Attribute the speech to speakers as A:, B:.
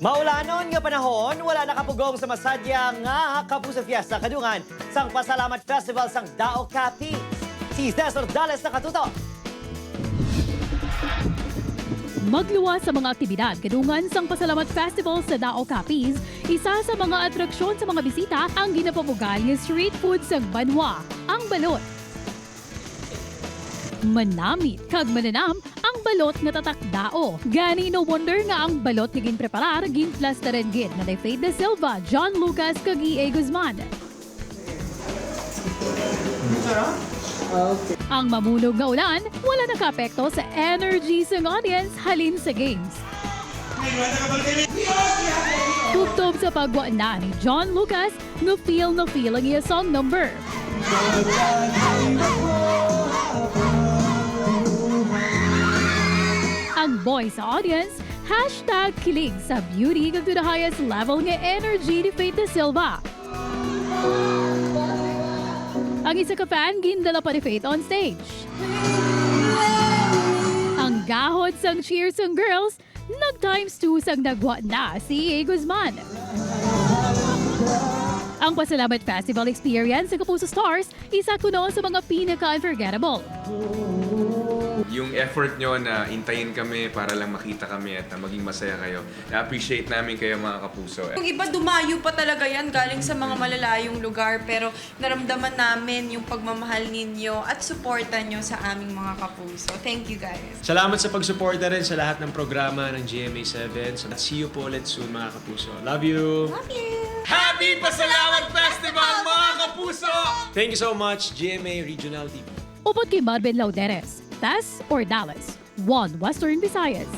A: Maulanon nga panahon, wala nakapugong sa masadya nga Kapuso Fiesta kadungan sang Pasalamat Festival sang Dao Capiz. Si Cesar Dales nakatuto.
B: Magluwas sa mga aktibidad kadungan sang Pasalamat Festival sa Dao Capiz, isa sa mga atraksyon sa mga bisita ang ginapabugal nga street food sa Banwa, ang balot. Manamit kag mananam ang balot nga tatakdao. Gani no wonder nga ang balot nga ginpreparar ginplastaran gid na day Faith De Silva, John Lucas kag E.A. Guzman. Ang mamulog nga ulan wala nakapekto sa energy sa audience halin sa games. Tugtog sa pagwa na ni John Lucas nga feel ang iya song number. Ang boy sa audience, #kilig sa beauty kag to the highest level nga energy ni Faith De Silva. Ang isa ka fan, gindala pa ni Faith on stage. Ang gahod sang cheers sang girls, nag-times 2 sang nagwa na si E.A. Guzman. Ang Pasalamat Festival experience sa Kapuso Stars, isa kuno sa mga pinaka-unforgettable.
C: Yung effort nyo na intayin kami para lang makita kami at na maging masaya kayo. Na-appreciate namin kayo mga kapuso.
D: Yung iba dumayo pa talaga yan galing sa mga malalayong lugar pero naramdaman namin yung pagmamahal ninyo at suporta nyo sa aming mga kapuso. Thank you guys.
E: Salamat sa pagsuporta rin sa lahat ng programa ng GMA7. So, see you po ulit soon mga kapuso. Love you!
D: Love you!
C: Happy Pasalamat Festival mga kapuso!
E: Thank you so much, GMA Regional TV.
B: Upot kay Marvin Lauderes, Tas or Dallas, One Western Visayas.